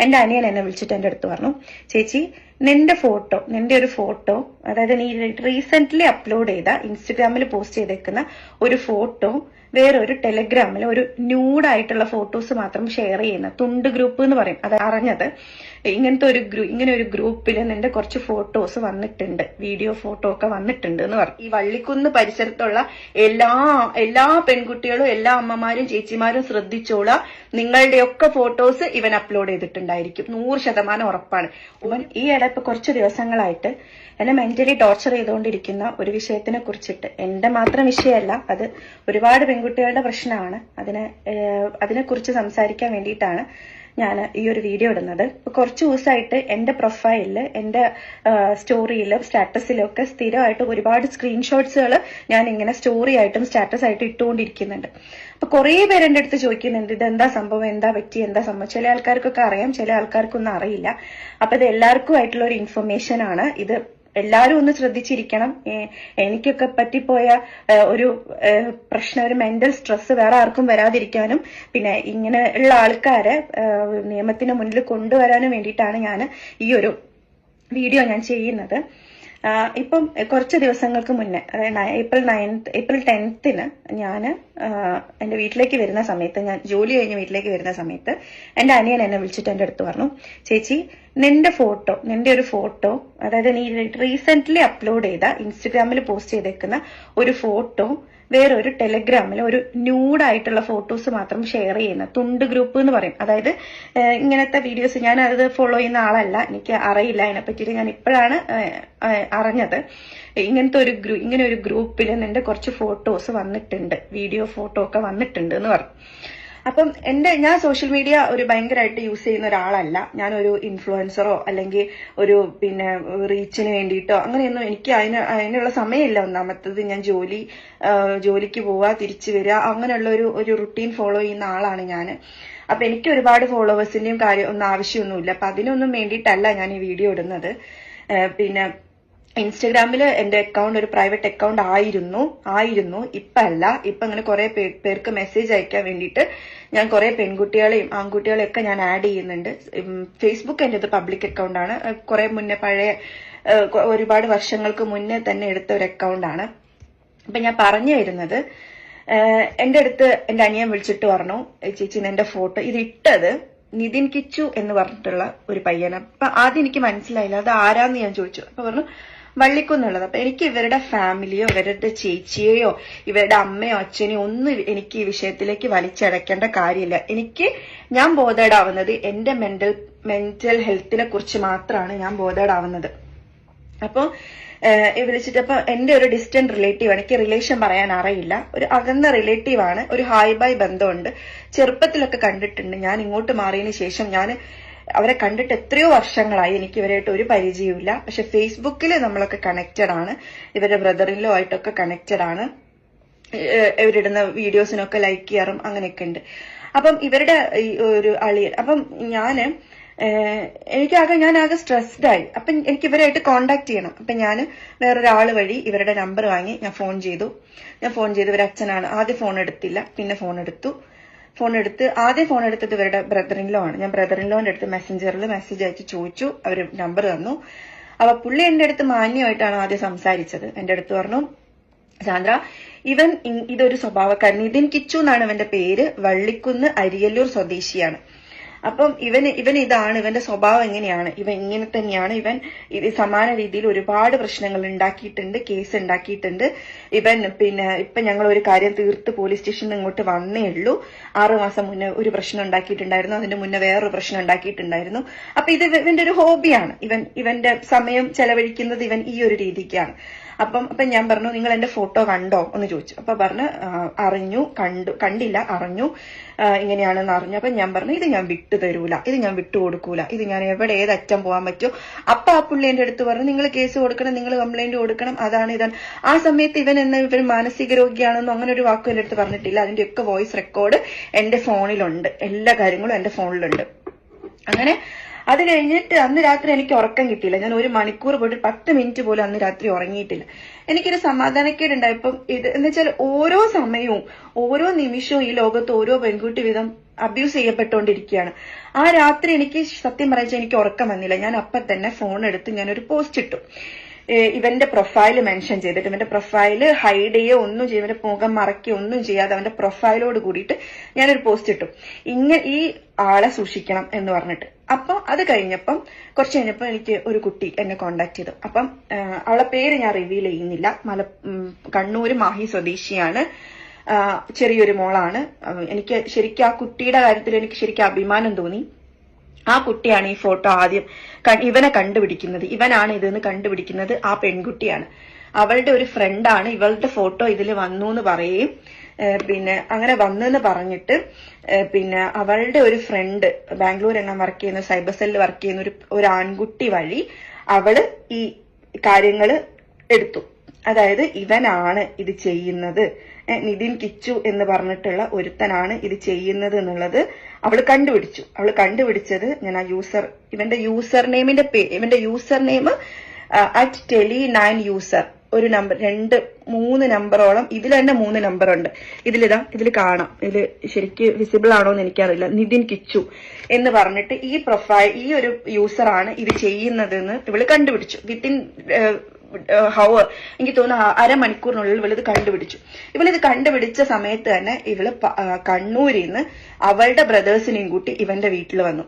എന്റെ അനിയൻ എന്നെ വിളിച്ചിട്ട് എന്റെ അടുത്ത് പറഞ്ഞു, ചേച്ചി നിന്റെ ഒരു ഫോട്ടോ, അതായത് നീ റീസെന്റ് അപ്ലോഡ് ചെയ്ത ഇൻസ്റ്റഗ്രാമിൽ പോസ്റ്റ് ചെയ്തേക്കുന്ന ഒരു ഫോട്ടോ വേറൊരു ടെലഗ്രാമിൽ ഒരു ന്യൂഡായിട്ടുള്ള ഫോട്ടോസ് മാത്രം ഷെയർ ചെയ്യുന്ന തുണ്ട് ഗ്രൂപ്പ് എന്ന് പറയും. അത് അറിഞ്ഞത് ഇങ്ങനെ ഒരു ഗ്രൂപ്പിൽ നിന്റെ കുറച്ച് ഫോട്ടോസ് വന്നിട്ടുണ്ട്, വീഡിയോ ഫോട്ടോ ഒക്കെ വന്നിട്ടുണ്ട് എന്ന് പറഞ്ഞു. ഈ വള്ളിക്കുന്ന് പരിസരത്തുള്ള എല്ലാ പെൺകുട്ടികളും എല്ലാ അമ്മമാരും ചേച്ചിമാരും ശ്രദ്ധിച്ചോളാ, നിങ്ങളുടെയൊക്കെ ഫോട്ടോസ് ഇവൻ അപ്ലോഡ് ചെയ്തിട്ടുണ്ടായിരിക്കും, 100% ഉറപ്പാണ്. ഇവൻ ഈ ഇടയ്ക്ക് കുറച്ച് ദിവസങ്ങളായിട്ട് എന്നെ മെന്റലി ടോർച്ചർ ചെയ്തുകൊണ്ടിരിക്കുന്ന ഒരു വിഷയത്തിനെ കുറിച്ചിട്ട്, എന്റെ മാത്രം വിഷയമല്ല, അത് ഒരുപാട് പെൺകുട്ടികളുടെ പ്രശ്നമാണ്. അതിനെക്കുറിച്ച് സംസാരിക്കാൻ വേണ്ടിയിട്ടാണ് ഞാൻ ഈ ഒരു വീഡിയോ ഇടുന്നത്. കുറച്ച് ദിവസമായിട്ട് എന്റെ പ്രൊഫൈലില്, എന്റെ സ്റ്റോറിയിലും സ്റ്റാറ്റസിലും ഒക്കെ സ്ഥിരമായിട്ട് ഒരുപാട് സ്ക്രീൻഷോട്ട്സുകൾ ഞാൻ ഇങ്ങനെ സ്റ്റോറി ആയിട്ടും സ്റ്റാറ്റസ് ആയിട്ട് ഇട്ടുകൊണ്ടിരിക്കുന്നുണ്ട്. അപ്പൊ കുറെ പേര് എന്റെ അടുത്ത് ചോദിക്കുന്നുണ്ട്, ഇതെന്താ സംഭവം, എന്താ പറ്റി, എന്താ സംഭവം. ചില ആൾക്കാർക്കൊക്കെ അറിയാം, ചില ആൾക്കാർക്കൊന്നും അറിയില്ല. അപ്പൊ ഇത് എല്ലാവർക്കും ആയിട്ടുള്ള ഒരു ഇൻഫർമേഷൻ ആണ്. ഇത് എല്ലാവരും ഒന്ന് ശ്രദ്ധിച്ചിരിക്കണം. എനിക്കൊക്കെ പറ്റിപ്പോയ ഒരു പ്രശ്നം, ഒരു മെന്റൽ സ്ട്രെസ് വേറെ ആർക്കും വരാതിരിക്കാനും പിന്നെ ഇങ്ങനെ ഉള്ള ആൾക്കാരെ നിയമത്തിന് മുന്നിൽ കൊണ്ടുവരാനും വേണ്ടിയിട്ടാണ് ഞാൻ ഈ ഒരു വീഡിയോ ഞാൻ ചെയ്യുന്നത്. ഇപ്പം കുറച്ച് ദിവസങ്ങൾക്ക് മുന്നേ, അതായത് ഏപ്രിൽ 10th ഞാൻ എന്റെ വീട്ടിലേക്ക് വരുന്ന സമയത്ത്, ഞാൻ ജോലി കഴിഞ്ഞ് വീട്ടിലേക്ക് വരുന്ന സമയത്ത് എന്റെ അനിയൻ എന്നെ വിളിച്ചിട്ട് എന്റെ അടുത്ത് പറഞ്ഞു, ചേച്ചി നിന്റെ ഒരു ഫോട്ടോ, അതായത് നീ റീസെന്റ് അപ്ലോഡ് ചെയ്ത ഇൻസ്റ്റഗ്രാമിൽ പോസ്റ്റ് ചെയ്തേക്കുന്ന ഒരു ഫോട്ടോ വേറൊരു ടെലഗ്രാമിൽ ഒരു ന്യൂഡായിട്ടുള്ള ഫോട്ടോസ് മാത്രം ഷെയർ ചെയ്യുന്ന തുണ്ട് ഗ്രൂപ്പ് എന്ന് പറയും. അതായത് ഇങ്ങനത്തെ വീഡിയോസ്, ഞാൻ അത് ഫോളോ ചെയ്യുന്ന ആളല്ല, എനിക്ക് അറിയില്ല അതിനെപ്പറ്റിയിട്ട്. ഞാൻ ഇപ്പോഴാണ് അറിഞ്ഞത് ഇങ്ങനെ ഒരു ഗ്രൂപ്പിൽ നിന്റെ കുറച്ച് ഫോട്ടോസ് വന്നിട്ടുണ്ട്, വീഡിയോ ഫോട്ടോ ഒക്കെ വന്നിട്ടുണ്ട് എന്ന് പറഞ്ഞു. അപ്പം ഞാൻ സോഷ്യൽ മീഡിയ ഒരു ഭയങ്കരമായിട്ട് യൂസ് ചെയ്യുന്ന ഒരാളല്ല. ഞാനൊരു ഇൻഫ്ലുവൻസറോ അല്ലെങ്കിൽ ഒരു റീച്ചിന് വേണ്ടിയിട്ടോ അങ്ങനെയൊന്നും എനിക്ക് അതിനുള്ള സമയമില്ല. ഒന്നാമത്തത് ഞാൻ ജോലിക്ക് പോവുക, തിരിച്ചു വരിക, അങ്ങനെയുള്ള ഒരു റുട്ടീൻ ഫോളോ ചെയ്യുന്ന ആളാണ് ഞാൻ. അപ്പൊ എനിക്ക് ഒരുപാട് ഫോളോവേഴ്സിന്റെയും ഒന്നും ആവശ്യമൊന്നുമില്ല. അപ്പൊ അതിനൊന്നും വേണ്ടിയിട്ടല്ല ഞാൻ ഈ വീഡിയോ ഇടുന്നത്. ഇൻസ്റ്റഗ്രാമിൽ എന്റെ അക്കൗണ്ട് ഒരു പ്രൈവറ്റ് അക്കൗണ്ട് ആയിരുന്നു. ഇപ്പൊ അല്ല. ഇപ്പൊ അങ്ങനെ കുറെ പേർക്ക് മെസ്സേജ് അയക്കാൻ വേണ്ടിയിട്ട് ഞാൻ കുറെ പെൺകുട്ടികളെയും ആൺകുട്ടികളെയും ഒക്കെ ഞാൻ ആഡ് ചെയ്യുന്നുണ്ട്. ഫേസ്ബുക്ക് എന്റെ പബ്ലിക് അക്കൗണ്ട് ആണ്. കുറെ മുന്നേ, ഒരുപാട് വർഷങ്ങൾക്ക് മുന്നേ തന്നെ എടുത്ത ഒരു അക്കൗണ്ട് ആണ്. അപ്പൊ ഞാൻ പറഞ്ഞു വരുന്നത്, എന്റെ അടുത്ത് എന്റെ അനിയൻ വിളിച്ചിട്ട് പറഞ്ഞു, ചേച്ചി എന്റെ ഫോട്ടോ ഇത് ഇട്ടത് നിതിൻ കിച്ചു എന്ന് പറഞ്ഞിട്ടുള്ള ഒരു പയ്യന. അപ്പൊ ആദ്യം എനിക്ക് മനസ്സിലായില്ല അത് ആരാന്ന് ഞാൻ ചോദിച്ചു. അപ്പൊ പറഞ്ഞു വള്ളിക്കുന്നുള്ളത്. അപ്പൊ എനിക്ക് ഇവരുടെ ഫാമിലിയോ ഇവരുടെ ചേച്ചിയെയോ ഇവരുടെ അമ്മയോ അച്ഛനെയോ ഒന്നും എനിക്ക് ഈ വിഷയത്തിലേക്ക് വലിച്ചടക്കേണ്ട കാര്യമില്ല. ഞാൻ ബോധേഡാവുന്നത് എന്റെ മെന്റൽ ഹെൽത്തിനെ കുറിച്ച് മാത്രമാണ് ഞാൻ ബോധേഡാവുന്നത്. അപ്പൊ വിളിച്ചിട്ടപ്പോ എന്റെ ഒരു ഡിസ്റ്റന്റ് റിലേറ്റീവ് ആണ്, എനിക്ക് റിലേഷൻ പറയാൻ അറിയില്ല, ഒരു അകന്ന റിലേറ്റീവ് ആണ്, ഒരു ഹായ് ബൈ ബന്ധമുണ്ട്, ചെറുപ്പത്തിലൊക്കെ കണ്ടിട്ടുണ്ട്. ഞാൻ ഇങ്ങോട്ട് മാറിയതിനു ശേഷം ഞാൻ അവരെ കണ്ടിട്ട് എത്രയോ വർഷങ്ങളായി, എനിക്ക് ഇവരായിട്ട് ഒരു പരിചയമില്ല. പക്ഷെ ഫേസ്ബുക്കിൽ നമ്മളൊക്കെ കണക്റ്റഡ് ആണ്, ഇവരുടെ ബ്രദറിലോ ആയിട്ടൊക്കെ കണക്റ്റഡ് ആണ്. ഇവരിടുന്ന വീഡിയോസിനൊക്കെ ലൈക്ക് ചെയ്യാറും അങ്ങനെയൊക്കെ ഉണ്ട്. അപ്പം ഇവരുടെ ഒരു അളിയൻ, അപ്പം ഞാൻ ആകെ സ്ട്രെസ്ഡ് ആയി. അപ്പം എനിക്ക് ഇവരായിട്ട് കോണ്ടാക്ട് ചെയ്യണം. അപ്പൊ ഞാൻ വേറൊരാള് വഴി ഇവരുടെ നമ്പർ വാങ്ങി ഞാൻ ഫോൺ ചെയ്തു. ഇവരുടെ അച്ഛനാണ്. ആദ്യം ഫോൺ എടുത്തില്ല, പിന്നെ ഫോൺ എടുത്തു. ആദ്യം ഫോൺ എടുത്തത് ഇവരുടെ ബ്രദറിൻലോ ആണ്. ഞാൻ ബ്രദറിൻലോന്റെ അടുത്ത് മെസ്സഞ്ചറിൽ മെസ്സേജ് അയച്ച് ചോദിച്ചു, അവര് നമ്പർ തന്നു. അപ്പൊ പുള്ളി എന്റെ അടുത്ത് മാന്യമായിട്ടാണ് ആദ്യം സംസാരിച്ചത്. എന്റെ അടുത്ത് പറഞ്ഞു, സാന്ദ്ര, ഇതൊരു സ്വഭാവക്കാരൻ, നിതിൻ കിച്ചു എന്നാണ് ഇവന്റെ പേര്, വള്ളിക്കുന്ന് അരിയല്ലൂർ സ്വദേശിയാണ്. അപ്പം ഇതാണ് ഇവന്റെ സ്വഭാവം, എങ്ങനെയാണ് ഇവൻ, ഇങ്ങനെ തന്നെയാണ് ഇവൻ. സമാന രീതിയിൽ ഒരുപാട് പ്രശ്നങ്ങൾ ഉണ്ടാക്കിയിട്ടുണ്ട്, കേസ് ഉണ്ടാക്കിയിട്ടുണ്ട് ഇവൻ. ഇപ്പൊ ഞങ്ങൾ ഒരു കാര്യം തീർത്ത് പോലീസ് സ്റ്റേഷനിൽ ഇങ്ങോട്ട് വന്നേ ഉള്ളൂ. 6 മാസം മുന്നേ ഒരു പ്രശ്നം ഉണ്ടാക്കിയിട്ടുണ്ടായിരുന്നു, അതിന്റെ മുന്നേ വേറൊരു പ്രശ്നം ഉണ്ടാക്കിയിട്ടുണ്ടായിരുന്നു. അപ്പൊ ഇവന്റെ ഒരു ഹോബിയാണ്. ഇവന്റെ സമയം ചെലവഴിക്കുന്നത് ഇവൻ ഈ ഒരു രീതിക്കാണ്. അപ്പം ഞാൻ പറഞ്ഞു, നിങ്ങൾ എന്റെ ഫോട്ടോ കണ്ടോ എന്ന് ചോദിച്ചു. അപ്പൊ പറഞ്ഞു, കണ്ടില്ല, അറിഞ്ഞു, ഇങ്ങനെയാണെന്ന് അറിഞ്ഞു. അപ്പൊ ഞാൻ പറഞ്ഞു, ഇത് ഞാൻ വിട്ടു തരൂല, ഇത് ഞാൻ വിട്ടുകൊടുക്കൂല, ഇത് ഞാൻ ഏത് അറ്റം പോകാൻ പറ്റുമോ. അപ്പൊ ആ പുള്ളി എന്റെ അടുത്ത് പറഞ്ഞു, നിങ്ങൾ കേസ് കൊടുക്കണം, നിങ്ങൾ കംപ്ലൈന്റ് കൊടുക്കണം, അതാണ് ഇതാണ്. ആ സമയത്ത് ഇവൻ മാനസിക രോഗിയാണെന്നോ അങ്ങനെ ഒരു വാക്കും എന്റെ അടുത്ത് പറഞ്ഞിട്ടില്ല. അതിന്റെയൊക്കെ വോയിസ് റെക്കോർഡ് എന്റെ ഫോണിലുണ്ട്, എല്ലാ കാര്യങ്ങളും എന്റെ ഫോണിലുണ്ട്. അങ്ങനെ അത് കഴിഞ്ഞിട്ട് അന്ന് രാത്രി എനിക്ക് ഉറക്കം കിട്ടിയില്ല. ഞാൻ 1 മണിക്കൂർ പോയിട്ട് 10 മിനിറ്റ് പോലും അന്ന് രാത്രി ഉറങ്ങിയിട്ടില്ല. എനിക്കൊരു സമാധാനക്കേടുണ്ടായപ്പം ഇത് എന്ന് വെച്ചാൽ ഓരോ സമയവും ഓരോ നിമിഷവും ഈ ലോകത്ത് ഓരോ പെൺകുട്ടി വിധം അബ്യൂസ് ചെയ്യപ്പെട്ടുകൊണ്ടിരിക്കുകയാണ്. ആ രാത്രി എനിക്ക് സത്യം പറയാൻ എനിക്ക് ഉറക്കം വന്നില്ല. ഞാൻ അപ്പം തന്നെ ഫോൺ എടുത്ത് ഞാനൊരു പോസ്റ്റ് ഇട്ടു. ഇവന്റെ പ്രൊഫൈല് മെൻഷൻ ചെയ്തിട്ട്, ഇവന്റെ പ്രൊഫൈല് ഹൈഡ് ചെയ്യോ ഒന്നും ചെയ്യും, ഇവന്റെ മുഖം മറക്കുകയോ ഒന്നും ചെയ്യാതെ അവന്റെ പ്രൊഫൈലോട് കൂടിയിട്ട് ഞാനൊരു പോസ്റ്റ് ഇട്ടു, ഇങ്ങനെ ഈ ആളെ സൂക്ഷിക്കണം എന്ന് പറഞ്ഞിട്ട്. അപ്പൊ അത് കഴിഞ്ഞപ്പം കുറച്ച് കഴിഞ്ഞപ്പോ എനിക്ക് ഒരു കുട്ടി എന്നെ കോണ്ടാക്ട് ചെയ്തു. അപ്പം അവളെ പേര് ഞാൻ റിവീൽ ചെയ്യുന്നില്ല. കണ്ണൂര് മാഹി സ്വദേശിയാണ്. ചെറിയൊരു മോളാണ്. എനിക്ക് ശരിക്കും ആ കുട്ടിയുടെ കാര്യത്തിൽ എനിക്ക് ശരിക്കും അഭിമാനം തോന്നി. ആ കുട്ടിയാണ് ഈ ഫോട്ടോ ആദ്യം ഇവനെ കണ്ടുപിടിക്കുന്നത്. ഇവനാണ് ഇതെന്ന് കണ്ടുപിടിക്കുന്നത് ആ പെൺകുട്ടിയാണ്. അവളുടെ ഒരു ഫ്രണ്ടാണ് ഇവളുടെ ഫോട്ടോ ഇതിൽ വന്നു എന്ന് പറയും. പിന്നെ അങ്ങനെ വന്നെന്ന് പറഞ്ഞിട്ട് പിന്നെ അവളുടെ ഒരു ഫ്രണ്ട് ബാംഗ്ലൂർ എങ്ങാൻ വർക്ക് ചെയ്യുന്ന സൈബർ സെല്ലിൽ വർക്ക് ചെയ്യുന്ന ഒരു ആൺകുട്ടി വഴി അവള് ഈ കാര്യങ്ങള് എടുത്തു. അതായത് ഇവനാണ് ഇത് ചെയ്യുന്നത്, നിതിൻ കിച്ചു എന്ന് പറഞ്ഞിട്ടുള്ള ഒരുത്തനാണ് ഇത് ചെയ്യുന്നത് എന്നുള്ളത് അവള് കണ്ടുപിടിച്ചു. അവള് കണ്ടുപിടിച്ചത് ഞാൻ ആ ഇവന്റെ യൂസർ നെയിം @tele9 യൂസർ, ഒരു നമ്പർ 2-3 നമ്പറോളം, ഇതിൽ തന്നെ 3 നമ്പറുണ്ട്. ഇതിൽ കാണാം. ഇതിൽ ശരിക്ക് വിസിബിൾ ആണോ എന്ന് എനിക്കറിയില്ല. നിതിൻ കിച്ചു എന്ന് പറഞ്ഞിട്ട് ഈ ഒരു യൂസറാണ് ഇത് ചെയ്യുന്നതെന്ന് ഇവള് കണ്ടുപിടിച്ചു. വിത്തിൻ ഹവർ, എനിക്ക് തോന്നുന്നു അരമണിക്കൂറിനുള്ളിൽ ഇവളിത് കണ്ടുപിടിച്ചു. ഇവളിത് കണ്ടുപിടിച്ച സമയത്ത് തന്നെ ഇവള് കണ്ണൂരിൽ നിന്ന് അവളുടെ ബ്രദേഴ്സിനെയും കൂട്ടി ഇവന്റെ വീട്ടിൽ വന്നു.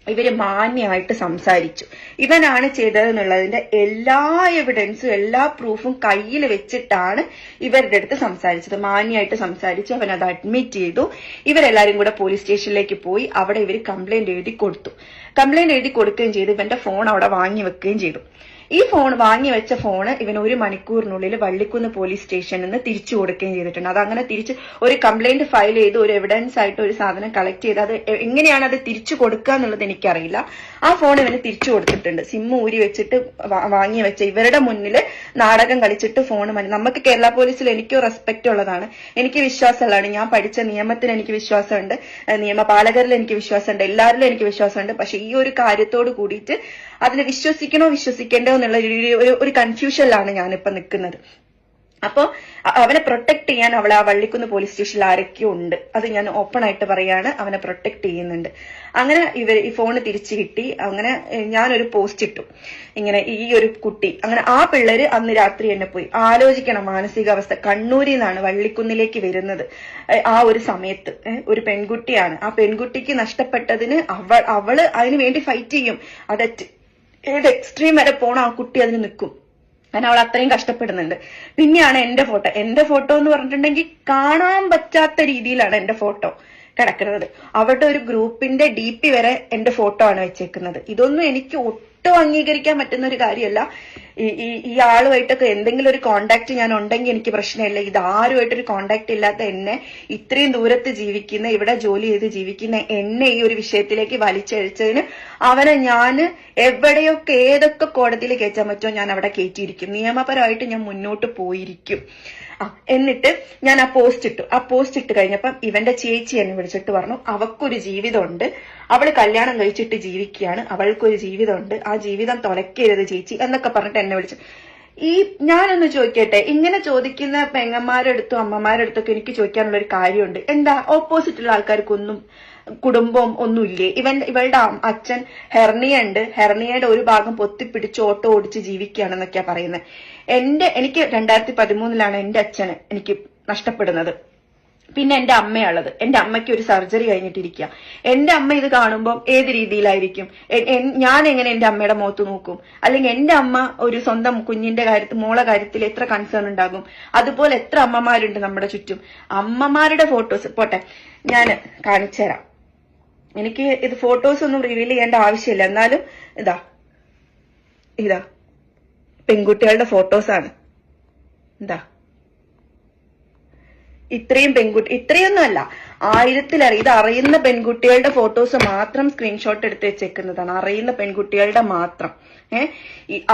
ഇവര് മാന്യമായിട്ട് സംസാരിച്ചു. ഇവനാണ് ചെയ്തതെന്നുള്ളതിന്റെ എല്ലാ എവിഡൻസും എല്ലാ പ്രൂഫും കയ്യിൽ വെച്ചിട്ടാണ് ഇവരുടെ അടുത്ത് സംസാരിച്ചത്. മാന്യമായിട്ട് സംസാരിച്ചു. അവൻ അത് അഡ്മിറ്റ് ചെയ്തു. ഇവരെല്ലാരും കൂടെ പോലീസ് സ്റ്റേഷനിലേക്ക് പോയി. അവിടെ ഇവർ കംപ്ലൈന്റ് എഴുതി കൊടുത്തു. കംപ്ലൈന്റ് എഴുതി കൊടുക്കുകയും ചെയ്തു. ഇവന്റെ ഫോൺ അവിടെ വാങ്ങി വെക്കുകയും ചെയ്തു. ഈ ഫോൺ വാങ്ങി വെച്ച ഫോണ് ഇവൻ 1 മണിക്കൂറിനുള്ളിൽ വള്ളിക്കുന്ന് പോലീസ് സ്റ്റേഷനിൽ നിന്ന് തിരിച്ചു കൊടുക്കുകയും ചെയ്തിട്ടുണ്ട്. അതങ്ങനെ തിരിച്ച് ഒരു കംപ്ലൈന്റ് ഫയൽ ചെയ്ത് ഒരു എവിഡൻസ് ആയിട്ട് ഒരു സാധനം കളക്ട് ചെയ്ത് അത് എങ്ങനെയാണ് അത് തിരിച്ചു കൊടുക്കുക എന്നുള്ളത് എനിക്കറിയില്ല. ആ ഫോൺ ഇവന് തിരിച്ചു കൊടുത്തിട്ടുണ്ട്. സിം ഊരി വെച്ചിട്ട് വാങ്ങി വെച്ച ഇവരുടെ മുന്നിൽ നാടകം കളിച്ചിട്ട് ഫോൺ നമുക്ക് കേരള പോലീസിൽ എനിക്കും റെസ്പെക്ട് ഉള്ളതാണ്, എനിക്ക് വിശ്വാസമുള്ളതാണ്. ഞാൻ പഠിച്ച നിയമത്തിന് എനിക്ക് വിശ്വാസമുണ്ട്, നിയമപാലകരിൽ എനിക്ക് വിശ്വാസമുണ്ട്, എല്ലാവരിലും എനിക്ക് വിശ്വാസമുണ്ട്. പക്ഷെ ഈ ഒരു കാര്യത്തോട് കൂടിയിട്ട് അതിൽ വിശ്വസിക്കണോ വിശ്വസിക്കേണ്ടോ എന്നുള്ള ഒരു കൺഫ്യൂഷനിലാണ് ഞാനിപ്പോ നിൽക്കുന്നത്. അപ്പൊ അവനെ പ്രൊട്ടക്ട് ചെയ്യാൻ അവളെ ആ വള്ളിക്കുന്ന് പോലീസ് സ്റ്റേഷനിൽ ആരൊക്കെയോ ഉണ്ട്. അത് ഞാൻ ഓപ്പൺ ആയിട്ട് പറയാണ്, അവനെ പ്രൊട്ടക്ട് ചെയ്യുന്നുണ്ട്. അങ്ങനെ ഈ ഫോണ് തിരിച്ചു കിട്ടി. അങ്ങനെ ഞാനൊരു പോസ്റ്റ് ഇട്ടു, ഇങ്ങനെ ഈ ഒരു കുട്ടി അങ്ങനെ ആ പിള്ളേര് അന്ന് രാത്രി എന്നെ പോയി. ആലോചിക്കണം മാനസികാവസ്ഥ. കണ്ണൂരിൽ നിന്നാണ് വള്ളിക്കുന്നിലേക്ക് വരുന്നത്. ആ ഒരു സമയത്ത് ഒരു പെൺകുട്ടിയാണ്. ആ പെൺകുട്ടിക്ക് നഷ്ടപ്പെട്ടതിന് അവള് അതിന് വേണ്ടി ഫൈറ്റ് ചെയ്യും. ഏത് എക്സ്ട്രീം വരെ പോണ ആ കുട്ടി അതിന് നിൽക്കും. കാരണം അവൾ അത്രയും കഷ്ടപ്പെടുന്നുണ്ട്. പിന്നെയാണ് എന്റെ ഫോട്ടോ എന്ന് പറഞ്ഞിട്ടുണ്ടെങ്കിൽ കാണാൻ പറ്റാത്ത രീതിയിലാണ് എന്റെ ഫോട്ടോ കിടക്കുന്നത്. അവരുടെ ഒരു ഗ്രൂപ്പിന്റെ DP വരെ എന്റെ ഫോട്ടോ ആണ് വെച്ചേക്കുന്നത്. ഇതൊന്നും എനിക്ക് ഒട്ടും അംഗീകരിക്കാൻ പറ്റുന്ന ഒരു കാര്യമല്ല. ഈ ആളുമായിട്ടൊക്കെ എന്തെങ്കിലും ഒരു കോണ്ടാക്ട് ഞാൻ ഉണ്ടെങ്കിൽ എനിക്ക് പ്രശ്നമില്ല. ഇതാരുമായിട്ടൊരു കോണ്ടാക്ട് ഇല്ലാത്ത എന്നെ, ഇത്രയും ദൂരത്ത് ജീവിക്കുന്ന, ഇവിടെ ജോലി ചെയ്ത് ജീവിക്കുന്ന എന്നെ ഈ ഒരു വിഷയത്തിലേക്ക് വലിച്ചഴിച്ചതിന് അവനെ ഞാൻ എവിടെയൊക്കെ ഏതൊക്കെ കോടതിയിൽ കയറ്റാൻ പറ്റുമോ ഞാൻ അവിടെ കയറ്റിയിരിക്കും. നിയമപരമായിട്ട് ഞാൻ മുന്നോട്ട് പോയിരിക്കും. എന്നിട്ട് ഞാൻ ആ പോസ്റ്റ് ഇട്ട് കഴിഞ്ഞപ്പം ഇവന്റെ ചേച്ചി എന്നെ വിളിച്ചിട്ട് പറഞ്ഞു, അവക്കൊരു ജീവിതമുണ്ട്, അവള് കല്യാണം കഴിച്ചിട്ട് ജീവിക്കുകയാണ്, അവൾക്കൊരു ജീവിതമുണ്ട്, ആ ജീവിതം തുലയ്ക്കരുത് ചേച്ചി എന്നൊക്കെ പറഞ്ഞിട്ട് എന്നെ വിളിച്ചു. ഞാനൊന്ന് ചോദിക്കട്ടെ, ഇങ്ങനെ ചോദിക്കുന്ന പെങ്ങന്മാരുടെ അടുത്തും അമ്മമാരുടെ അടുത്തൊക്കെ എനിക്ക് ചോദിക്കാനുള്ള ഒരു കാര്യമുണ്ട്. എന്താ ഓപ്പോസിറ്റുള്ള ആൾക്കാർക്കൊന്നും കുടുംബം ഒന്നുമില്ലേ? ഇവളുടെ അച്ഛൻ ഹെർണിയ ഉണ്ട്, ഹെർണിയയുടെ ഒരു ഭാഗം പൊത്തിപ്പിടിച്ച് ഓട്ടോ ഓടിച്ച് ജീവിക്കുകയാണെന്നൊക്കെയാ പറയുന്നത്. എനിക്ക് 2013 എന്റെ അച്ഛന് എനിക്ക് നഷ്ടപ്പെടുന്നത്. പിന്നെ എന്റെ അമ്മയുള്ളത്. എന്റെ അമ്മയ്ക്ക് ഒരു സർജറി കഴിഞ്ഞിട്ടിരിക്കുക. എന്റെ അമ്മ ഇത് കാണുമ്പോൾ ഏത് രീതിയിലായിരിക്കും? ഞാൻ എങ്ങനെ എന്റെ അമ്മയുടെ മുഖത്ത് നോക്കും? അല്ലെങ്കിൽ എന്റെ അമ്മ ഒരു സ്വന്തം കുഞ്ഞിന്റെ കാര്യത്തിൽ, മോളെ കാര്യത്തിൽ എത്ര കൺസേൺ ഉണ്ടാകും? അതുപോലെ എത്ര അമ്മമാരുണ്ട് നമ്മുടെ ചുറ്റും. അമ്മമാരുടെ ഫോട്ടോസ് പോട്ടെ, ഞാൻ കാണിച്ചു തരാം. എനിക്ക് ഇത് ഫോട്ടോസ് ഒന്നും റിവീൽ ചെയ്യേണ്ട ആവശ്യമില്ല. എന്നാലും ഇതാ പെൺകുട്ടികളുടെ ഫോട്ടോസാണ്. ഇത്രയൊന്നും അല്ല, 1000-ലേറെ. ഇത് അറിയുന്ന പെൺകുട്ടികളുടെ ഫോട്ടോസ് മാത്രം സ്ക്രീൻഷോട്ട് എടുത്ത് വെച്ചേക്കുന്നതാണ്. അറിയുന്ന പെൺകുട്ടികളുടെ മാത്രം.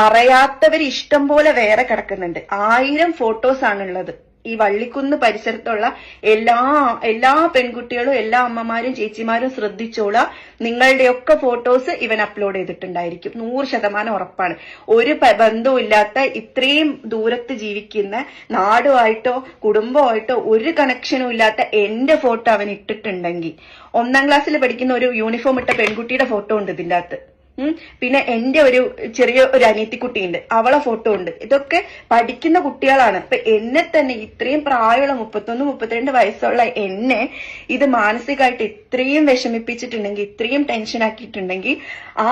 അറിയാത്തവർ ഇഷ്ടം പോലെ വേറെ കിടക്കുന്നുണ്ട്. 1000 ഫോട്ടോസ് ആണുള്ളത്. ഈ വള്ളിക്കുന്ന് പരിസരത്തുള്ള എല്ലാ പെൺകുട്ടികളും എല്ലാ അമ്മമാരും ചേച്ചിമാരും ശ്രദ്ധിച്ചോളാം. നിങ്ങളുടെയൊക്കെ ഫോട്ടോസ് ഇവൻ അപ്ലോഡ് ചെയ്തിട്ടുണ്ടായിരിക്കും. 100% ഉറപ്പാണ്. ഒരു ബന്ധവും ഇല്ലാത്ത ഇത്രയും ദൂരത്ത് ജീവിക്കുന്ന നാടുമായിട്ടോ കുടുംബമായിട്ടോ ഒരു കണക്ഷനും ഇല്ലാത്ത എന്റെ ഫോട്ടോ അവൻ ഇട്ടിട്ടുണ്ടെങ്കിൽ, 1ാം ക്ലാസ്സിൽ പഠിക്കുന്ന ഒരു യൂണിഫോം ഇട്ട പെൺകുട്ടിയുടെ ഫോട്ടോ ഉണ്ട് ഇതിന്റെ അകത്ത്. പിന്നെ എന്റെ ഒരു ചെറിയ ഒരു അനിയത്തിക്കുട്ടിയുണ്ട്, അവളെ ഫോട്ടോ ഉണ്ട്. ഇതൊക്കെ പഠിക്കുന്ന കുട്ടികളാണ്. അപ്പൊ എന്നെ തന്നെ ഇത്രയും പ്രായമുള്ള 31-32 വയസ്സുള്ള എന്നെ ഇത് മാനസികമായിട്ട് ഇത്രയും വിഷമിപ്പിച്ചിട്ടുണ്ടെങ്കിൽ, ഇത്രയും ടെൻഷൻ ആക്കിയിട്ടുണ്ടെങ്കിൽ, ആ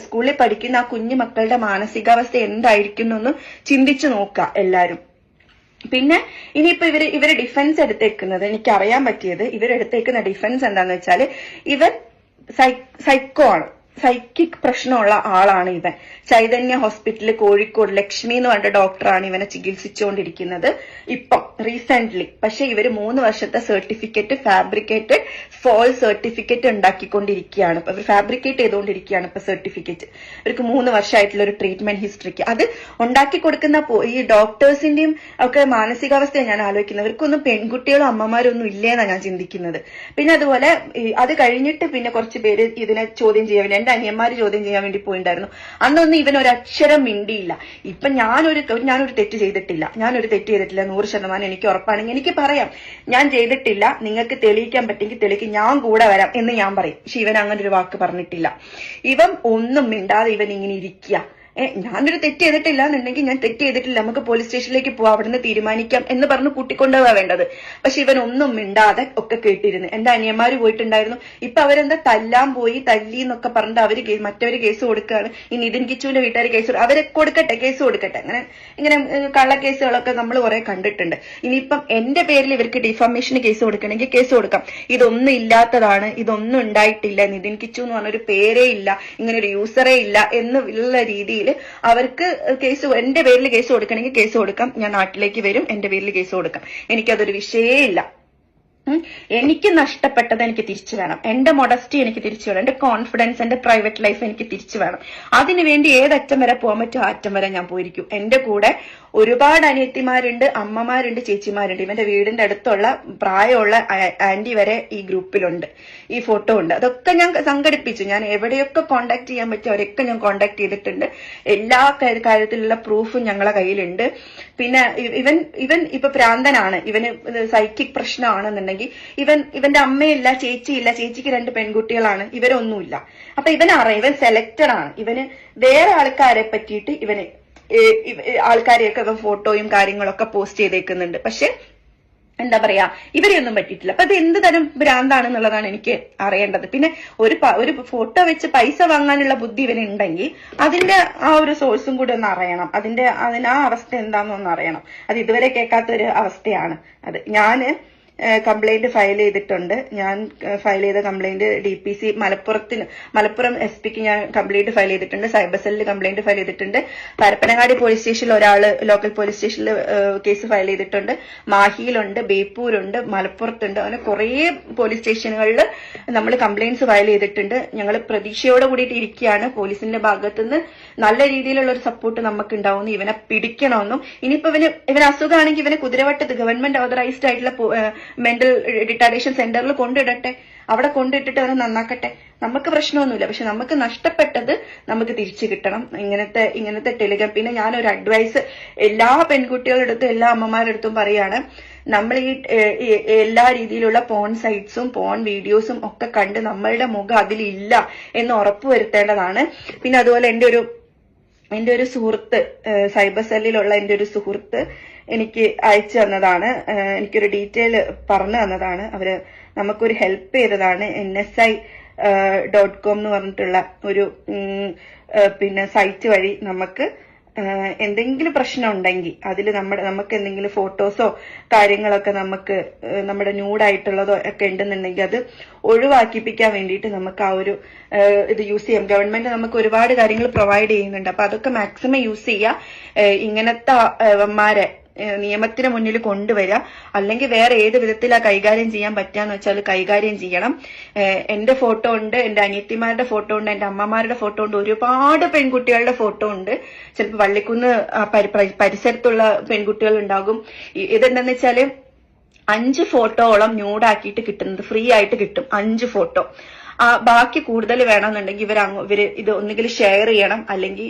സ്കൂളിൽ പഠിക്കുന്ന ആ കുഞ്ഞു മക്കളുടെ മാനസികാവസ്ഥ എന്തായിരിക്കും എന്നൊന്ന് ചിന്തിച്ചു നോക്കുക എല്ലാരും. പിന്നെ ഇനിയിപ്പോ ഇവര് ഡിഫൻസ് എടുത്തേക്കുന്നത്, എനിക്ക് അറിയാൻ പറ്റിയത് ഇവരെടുത്തേക്കുന്ന ഡിഫൻസ് എന്താന്ന് വെച്ചാല്, ഇവൻ സൈക്കോ ആണ്, സൈക്കിക് പ്രശ്നമുള്ള ആളാണ് ഇവൻ. ചൈതന്യ ഹോസ്പിറ്റലിൽ കോഴിക്കോട് ലക്ഷ്മി എന്ന് പറഞ്ഞ ഡോക്ടറാണ് ഇവനെ ചികിത്സിച്ചുകൊണ്ടിരിക്കുന്നത് ഇപ്പം റീസെന്റ്ലി. പക്ഷെ ഇവര് 3 വർഷത്തെ സർട്ടിഫിക്കറ്റ്, ഫാബ്രിക്കേറ്റഡ് ഫോൾസ് സർട്ടിഫിക്കറ്റ് ഉണ്ടാക്കിക്കൊണ്ടിരിക്കുകയാണ്. ഇവർ ഫാബ്രിക്കേറ്റ് ചെയ്തുകൊണ്ടിരിക്കുകയാണ് ഇപ്പൊ സർട്ടിഫിക്കറ്റ്. ഇവർക്ക് 3 വർഷമായിട്ടുള്ള ഒരു ട്രീറ്റ്മെന്റ് ഹിസ്റ്ററിക്ക്. അത് ഉണ്ടാക്കി കൊടുക്കുന്ന ഈ ഡോക്ടേഴ്സിന്റെയും ഒക്കെ മാനസികാവസ്ഥയാണ് ഞാൻ ആലോചിക്കുന്നത്. ഇവർക്കൊന്നും പെൺകുട്ടികളും അമ്മമാരൊന്നും ഇല്ലേന്നാണ് ഞാൻ ചിന്തിക്കുന്നത്. പിന്നെ അതുപോലെ അത് കഴിഞ്ഞിട്ട് പിന്നെ കുറച്ച് പേര് ഇതിനെ ചോദ്യം ചെയ്യാൻ വേണ്ടി, എന്റെ അനിയന്മാര് ചോദ്യം ചെയ്യാൻ വേണ്ടി പോയിണ്ടായിരുന്നു. അന്നൊന്നും ഇവൻ ഒരു അക്ഷരം മിണ്ടിയില്ല. ഇപ്പൊ ഞാനൊരു തെറ്റ് ചെയ്തിട്ടില്ല, 100% എനിക്ക് ഉറപ്പാണെങ്കിൽ എനിക്ക് പറയാം ഞാൻ ചെയ്തിട്ടില്ല, നിങ്ങൾക്ക് തെളിയിക്കാൻ പറ്റുമെങ്കിൽ തെളിയിക്കും, ഞാൻ കൂടെ വരാം എന്ന് ഞാൻ പറയും. പക്ഷെ ഇവൻ അങ്ങനെ ഒരു വാക്ക് പറഞ്ഞിട്ടില്ല. ഇവൻ ഒന്നും മിണ്ടാതെ ഇവൻ ഇങ്ങനെ ഇരിക്കുക. ഞാനൊരു തെറ്റ് ചെയ്തിട്ടില്ല എന്നുണ്ടെങ്കിൽ ഞാൻ തെറ്റ് ചെയ്തിട്ടില്ല, നമുക്ക് പോലീസ് സ്റ്റേഷനിലേക്ക് പോവാം, അവിടുന്ന് തീരുമാനിക്കാം എന്ന് പറഞ്ഞ് കൂട്ടിക്കൊണ്ടുപോവാ വേണ്ടത്. പക്ഷെ ഇവൻ ഒന്നും മിണ്ടാതെ ഒക്കെ കേട്ടിരുന്നു. എന്റെ അനിയന്മാര് പോയിട്ടുണ്ടായിരുന്നു. ഇപ്പൊ അവരെന്താ തല്ലി എന്നൊക്കെ പറഞ്ഞിട്ട് മറ്റവര് കേസ് കൊടുക്കുകയാണ്. ഈ നിതിൻ കിച്ചുവിന്റെ വീട്ടുകാർ കേസ്, അവരെ കേസ് കൊടുക്കട്ടെ. ഇങ്ങനെ കള്ളക്കേസുകളൊക്കെ നമ്മൾ കുറെ കണ്ടിട്ടുണ്ട്. ഇനിയിപ്പം എന്റെ പേരിൽ ഇവർക്ക് ഡിഫമേഷന് കേസ് കൊടുക്കണമെങ്കിൽ കേസ് കൊടുക്കാം. ഇതൊന്നും ഇല്ലാത്തതാണ്, ഇതൊന്നും ഉണ്ടായിട്ടില്ല, നിതിൻ കിച്ചു എന്ന് പറഞ്ഞൊരു പേരേ ഇല്ല, ഇങ്ങനെ ഒരു യൂസറേ ഇല്ല എന്നുള്ള രീതിയിൽ അവർക്ക് എന്റെ പേരിൽ കേസ് കൊടുക്കണമെങ്കിൽ കേസ് കൊടുക്കാം. ഞാൻ നാട്ടിലേക്ക് വരും, എന്റെ പേരിൽ കേസ് കൊടുക്കാം. എനിക്കതൊരു വിഷയേ ഇല്ല. എനിക്ക് നഷ്ടപ്പെട്ടത് എനിക്ക് തിരിച്ചു വേണം. എന്റെ മൊഡസ്റ്റി എനിക്ക് തിരിച്ചു വേണം. എന്റെ കോൺഫിഡൻസ്, എന്റെ പ്രൈവറ്റ് ലൈഫ് എനിക്ക് തിരിച്ചു വേണം. അതിനുവേണ്ടി ഏതറ്റം വരെ പോകാൻ പറ്റുമോ ആ അറ്റം വരെ ഞാൻ പോയിരിക്കും. എന്റെ കൂടെ ഒരുപാട് അനിയത്തിമാരുണ്ട്, അമ്മമാരുണ്ട്, ചേച്ചിമാരുണ്ട്. ഇവന്റെ വീടിന്റെ അടുത്തുള്ള പ്രായമുള്ള ആന്റി വരെ ഈ ഗ്രൂപ്പിലുണ്ട്. ഈ ഫോട്ടോ ഉണ്ട്. അതൊക്കെ ഞാൻ സംഘടിപ്പിച്ചു. ഞാൻ എവിടെയൊക്കെ കോണ്ടാക്ട് ചെയ്യാൻ പറ്റും അവരൊക്കെ ഞാൻ കോണ്ടാക്ട് ചെയ്തിട്ടുണ്ട്. എല്ലാ കാര്യത്തിലുള്ള പ്രൂഫും ഞങ്ങളെ കയ്യിലുണ്ട്. പിന്നെ ഇവൻ ഇപ്പൊ പ്രാന്തനാണ്, ഇവന് സൈക്കിക് പ്രശ്നമാണെന്നുണ്ടെങ്കിൽ ഇവന്റെ അമ്മയില്ല, ചേച്ചിയില്ല, ചേച്ചിക്ക് 2 പെൺകുട്ടികളാണ്, ഇവരൊന്നുമില്ല. അപ്പൊ ഇവൻ സെലക്റ്റഡ് ആണ്. ഇവന് വേറെ ആൾക്കാരെ പറ്റിയിട്ട് ആൾക്കാരെയൊക്കെ ഫോട്ടോയും കാര്യങ്ങളൊക്കെ പോസ്റ്റ് ചെയ്തേക്കുന്നുണ്ട്. പക്ഷെ എന്താ പറയാ, ഇവരെയൊന്നും പറ്റിയിട്ടില്ല. അപ്പൊ അത് എന്ത് തരം ഭ്രാന്താണെന്നുള്ളതാണ് എനിക്ക് അറിയേണ്ടത്. പിന്നെ ഒരു ഫോട്ടോ വെച്ച് പൈസ വാങ്ങാനുള്ള ബുദ്ധി ഇവനുണ്ടെങ്കിൽ അതിന്റെ ആ ഒരു സോഴ്സും കൂടി ഒന്ന് അറിയണം. ആ അവസ്ഥ എന്താണെന്നൊന്ന് അറിയണം. അത് ഇതുവരെ കേൾക്കാത്തൊരു അവസ്ഥയാണ് അത്. കംപ്ലൈന്റ് ഫയൽ ചെയ്തിട്ടുണ്ട്. ഞാൻ ഫയൽ ചെയ്ത കംപ്ലൈന്റ് DPC മലപ്പുറം SP-ക്ക് ഞാൻ കംപ്ലൈന്റ് ഫയൽ ചെയ്തിട്ടുണ്ട്. സൈബർ സെല്ലിൽ കംപ്ലൈന്റ് ഫയൽ ചെയ്തിട്ടുണ്ട്. പരപ്പനങ്ങാടി പോലീസ് സ്റ്റേഷനിൽ ഒരാള് ലോക്കൽ പോലീസ് സ്റ്റേഷനിൽ കേസ് ഫയൽ ചെയ്തിട്ടുണ്ട്. മാഹിയിലുണ്ട്, ബേപ്പൂരുണ്ട്, മലപ്പുറത്തുണ്ട്. അങ്ങനെ കുറെ പോലീസ് സ്റ്റേഷനുകളിൽ നമ്മൾ കംപ്ലൈന്റ്സ് ഫയൽ ചെയ്തിട്ടുണ്ട്. ഞങ്ങൾ പ്രതീക്ഷയോടെ കൂടിയിട്ട് ഇരിക്കുകയാണ്. പോലീസിന്റെ ഭാഗത്തുനിന്ന് നല്ല രീതിയിലുള്ള ഒരു സപ്പോർട്ട് നമുക്ക് ഉണ്ടാവുന്നു. ഇവനെ പിടിക്കണമെന്നും ഇനിയിപ്പോ ഇവന് അസുഖമാണെങ്കിൽ ഇവനെ കുതിരവട്ടത്ത് ഗവൺമെന്റ് ഓതറൈസ്ഡ് ആയിട്ടുള്ള മെന്റൽ റിട്ടാർഡേഷൻ സെന്ററിൽ കൊണ്ടിടട്ടെ. അവിടെ കൊണ്ടിട്ടിട്ട് അവനെ നന്നാക്കട്ടെ. നമുക്ക് പ്രശ്നമൊന്നുമില്ല. പക്ഷെ നമുക്ക് നഷ്ടപ്പെട്ടത് നമുക്ക് തിരിച്ചു കിട്ടണം. ഇങ്ങനത്തെ ടെലിഗ്രാം. പിന്നെ ഞാനൊരു അഡ്വൈസ് എല്ലാ പെൺകുട്ടികളുടെ അടുത്തും എല്ലാ അമ്മമാരുടെ അടുത്തും പറയാണ്, നമ്മൾ ഈ എല്ലാ രീതിയിലുള്ള പോൺ സൈറ്റ്സും പോൺ വീഡിയോസും ഒക്കെ കണ്ട് നമ്മളുടെ മുഖം അതിലില്ല എന്ന് ഉറപ്പുവരുത്തേണ്ടതാണ്. പിന്നെ അതുപോലെ എന്റെ ഒരു സുഹൃത്ത്, സൈബർ സെല്ലിലുള്ള എന്റെ ഒരു സുഹൃത്ത് എനിക്ക് അയച്ചു തന്നതാണ്. എനിക്കൊരു ഡീറ്റെയിൽ പറഞ്ഞു തന്നതാണ്. അവര് നമുക്കൊരു ഹെൽപ്പ് ചെയ്തതാണ്. NSI.com എന്ന് പറഞ്ഞിട്ടുള്ള ഒരു പിന്നെ സൈറ്റ് വഴി നമുക്ക് എന്തെങ്കിലും പ്രശ്നം ഉണ്ടെങ്കിൽ അതിൽ നമുക്ക് എന്തെങ്കിലും ഫോട്ടോസോ കാര്യങ്ങളൊക്കെ നമുക്ക് നമ്മുടെ ന്യൂഡായിട്ടുള്ളതോ ഒക്കെ ഉണ്ടെന്നുണ്ടെങ്കിൽ അത് ഒഴിവാക്കിപ്പിക്കാൻ വേണ്ടിയിട്ട് നമുക്ക് ആ ഒരു ഇത് യൂസ് ചെയ്യാം. ഗവൺമെന്റ് നമുക്ക് ഒരുപാട് കാര്യങ്ങൾ പ്രൊവൈഡ് ചെയ്യുന്നുണ്ട്. അപ്പൊ അതൊക്കെ മാക്സിമം യൂസ് ചെയ്യുക. ഇങ്ങനത്തെ നിയമത്തിന് മുന്നിൽ കൊണ്ടുവരിക. അല്ലെങ്കിൽ വേറെ ഏത് വിധത്തിലാ കൈകാര്യം ചെയ്യാൻ പറ്റാന്ന് വെച്ചാൽ കൈകാര്യം ചെയ്യണം. എന്റെ ഫോട്ടോ ഉണ്ട്, എന്റെ അനിയത്തിമാരുടെ ഫോട്ടോ ഉണ്ട്, എന്റെ അമ്മമാരുടെ ഫോട്ടോ ഉണ്ട്, ഒരുപാട് പെൺകുട്ടികളുടെ ഫോട്ടോ ഉണ്ട്. ചിലപ്പോൾ വള്ളിക്കുന്ന് പരിസരത്തുള്ള പെൺകുട്ടികൾ ഉണ്ടാകും. ഇതെന്താന്ന് വെച്ചാല് 5 ഫോട്ടോയോളം ന്യൂഡാക്കിയിട്ട് കിട്ടുന്നത് ഫ്രീ ആയിട്ട് കിട്ടും. 5 ഫോട്ടോ. ബാക്കി കൂടുതൽ വേണമെന്നുണ്ടെങ്കിൽ ഇവര് ഇത് ഒന്നുകിൽ ഷെയർ ചെയ്യണം, അല്ലെങ്കിൽ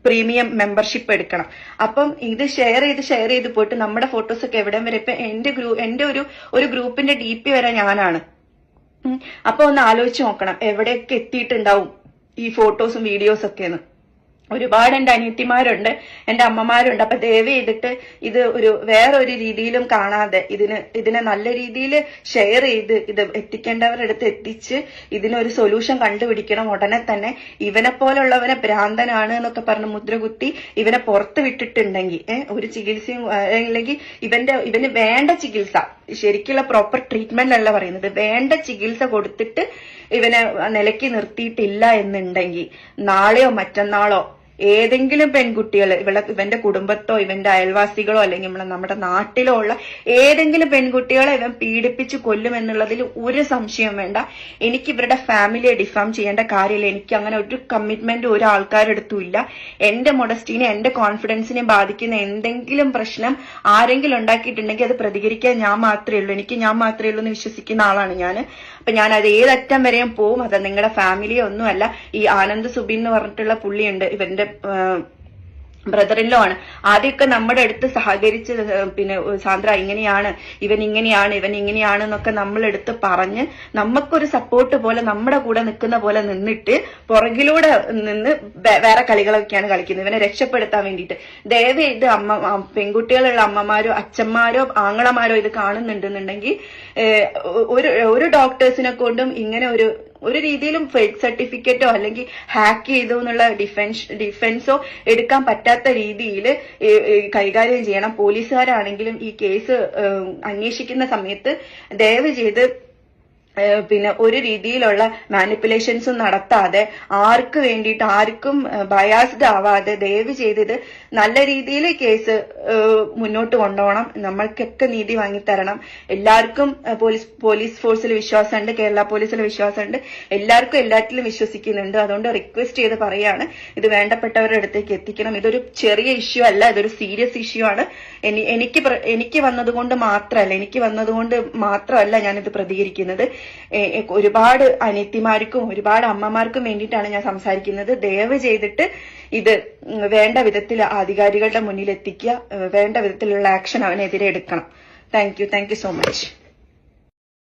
പ്രീമിയം മെമ്പർഷിപ്പ് എടുക്കണം. അപ്പം ഇത് ഷെയർ ചെയ്ത് പോയിട്ട് നമ്മുടെ ഫോട്ടോസ് ഒക്കെ എവിടം വരെ, ഇപ്പൊ എന്റെ ഒരു ഗ്രൂപ്പിന്റെ DP വരെ ഞാനാണ്. അപ്പൊ ഒന്ന് ആലോചിച്ച് നോക്കണം എവിടെയൊക്കെ എത്തിയിട്ടുണ്ടാവും ഈ ഫോട്ടോസും വീഡിയോസും ഒക്കെയെന്ന്. ഒരുപാട് എന്റെ അനിയത്തിമാരുണ്ട്, എന്റെ അമ്മമാരുണ്ട്. അപ്പൊ ദയവ് ചെയ്തിട്ട് ഇത് വേറൊരു രീതിയിലും കാണാതെ ഇതിനെ നല്ല രീതിയിൽ ഷെയർ ചെയ്ത് ഇത് എത്തിക്കേണ്ടവരുടെ അടുത്ത് എത്തിച്ച് ഇതിനൊരു സൊല്യൂഷൻ കണ്ടുപിടിക്കണം ഉടനെ തന്നെ. ഇവനെ പോലുള്ളവനെ ഭ്രാന്തനാണ് എന്നൊക്കെ പറഞ്ഞ് മുദ്രകുത്തി ഇവനെ പുറത്ത് വിട്ടിട്ടുണ്ടെങ്കിൽ ഒരു ചികിത്സയും അല്ലെങ്കിൽ ഇവന് വേണ്ട ചികിത്സ, ശരിക്കുള്ള പ്രോപ്പർ ട്രീറ്റ്മെന്റ് അല്ല പറയുന്നത്, വേണ്ട ചികിത്സ കൊടുത്തിട്ട് ഇവനെ നിലയ്ക്ക് നിർത്തിയിട്ടില്ല എന്നുണ്ടെങ്കിൽ നാളെയോ മറ്റന്നാളോ ഏതെങ്കിലും പെൺകുട്ടികൾ ഇവന്റെ കുടുംബത്തോ ഇവന്റെ അയൽവാസികളോ അല്ലെങ്കിൽ നമ്മുടെ നാട്ടിലോ ഉള്ള ഏതെങ്കിലും പെൺകുട്ടികളെ ഇവൻ പീഡിപ്പിച്ച് കൊല്ലുമെന്നുള്ളതിൽ ഒരു സംശയം വേണ്ട. എനിക്ക് ഇവരുടെ ഫാമിലിയെ ഡിഫാം ചെയ്യേണ്ട കാര്യമില്ല. എനിക്ക് അങ്ങനെ ഒരു കമ്മിറ്റ്മെന്റ് ഒരു ആൾക്കാരെടുത്തും ഇല്ല. എന്റെ മൊഡസ്റ്റിനെ എന്റെ കോൺഫിഡൻസിനെ ബാധിക്കുന്ന എന്തെങ്കിലും പ്രശ്നം ആരെങ്കിലും ഉണ്ടാക്കിയിട്ടുണ്ടെങ്കിൽ അത് പ്രതികരിക്കാൻ ഞാൻ മാത്രമേ ഉള്ളൂ, ഞാൻ മാത്രമേ ഉള്ളൂ എന്ന് വിശ്വസിക്കുന്ന ആളാണ് ഞാൻ. അപ്പൊ ഞാൻ അത് ഏതറ്റം വരെയും പോവും. അത് നിങ്ങളുടെ ഫാമിലിയെ ഒന്നുമല്ല. ഈ ആനന്ദ് സുബിൻ എന്ന് പറഞ്ഞിട്ടുള്ള പുള്ളിയുണ്ട്, ഇവന്റെ ബ്രദറിൻലോ ആണ്. ആദ്യമൊക്കെ നമ്മുടെ അടുത്ത് സഹകരിച്ച് പിന്നെ സാന്ദ്ര ഇങ്ങനെയാണ്, ഇവൻ ഇങ്ങനെയാണ് എന്നൊക്കെ നമ്മളെടുത്ത് പറഞ്ഞ് നമുക്കൊരു സപ്പോർട്ട് പോലെ നമ്മുടെ കൂടെ നിൽക്കുന്ന പോലെ നിന്നിട്ട് പുറകിലൂടെ നിന്ന് വേറെ കളികളൊക്കെയാണ് കളിക്കുന്നത് ഇവനെ രക്ഷപ്പെടുത്താൻ വേണ്ടിയിട്ട്. ദയവ് ഇത് പെൺകുട്ടികളുള്ള അമ്മമാരോ അച്ഛന്മാരോ ആങ്ങളമാരോ ഇത് കാണുന്നുണ്ടെന്നുണ്ടെങ്കിൽ ഒരു ഡോക്ടേഴ്സിനെ കൊണ്ടും ഇങ്ങനെ ഒരു രീതിയിലും ഫേക്ക് സർട്ടിഫിക്കറ്റോ അല്ലെങ്കിൽ ഹാക്ക് ചെയ്തു എന്നുള്ള ഡിഫൻസോ എടുക്കാൻ പറ്റാത്ത രീതിയിൽ കൈകാര്യം ചെയ്യണം. പോലീസുകാരാണെങ്കിലും ഈ കേസ് അന്വേഷിക്കുന്ന സമയത്ത് ദയവ് ചെയ്ത് പിന്നെ ഒരു രീതിയിലുള്ള മാനിപ്പുലേഷൻസും നടത്താതെ ആർക്ക് വേണ്ടിയിട്ട് ആർക്കും ബയാസ്ഡ് ആവാതെ ദയവ് ചെയ്തത് നല്ല രീതിയിൽ കേസ് മുന്നോട്ട് കൊണ്ടുപോകണം. നമ്മൾക്കൊക്കെ നീതി വാങ്ങിത്തരണം. എല്ലാവർക്കും പോലീസ് ഫോഴ്സിൽ വിശ്വാസമുണ്ട്, കേരള പോലീസിൽ വിശ്വാസമുണ്ട്, എല്ലാവർക്കും എല്ലാറ്റിലും വിശ്വസിക്കുന്നുണ്ട്. അതുകൊണ്ട് റിക്വസ്റ്റ് ചെയ്ത് പറയാണ്, ഇത് വേണ്ടപ്പെട്ടവരുടെ അടുത്തേക്ക് എത്തിക്കണം. ഇതൊരു ചെറിയ ഇഷ്യൂ അല്ല, ഇതൊരു സീരിയസ് ഇഷ്യൂ ആണ്. എനിക്ക് വന്നതുകൊണ്ട് മാത്രമല്ല ഞാനിത് പ്രതികരിക്കുന്നത്. ഒരുപാട് അനിയത്തിമാർക്കും ഒരുപാട് അമ്മമാർക്കും വേണ്ടിയിട്ടാണ് ഞാൻ സംസാരിക്കുന്നത്. ദയവ് ചെയ്തിട്ട് ഇത് വേണ്ട വിധത്തിൽ അധികാരികളുടെ മുന്നിൽ എത്തിക്കുക, വേണ്ട വിധത്തിലുള്ള ആക്ഷൻ അവനെതിരെ എടുക്കണം. Thank you so much.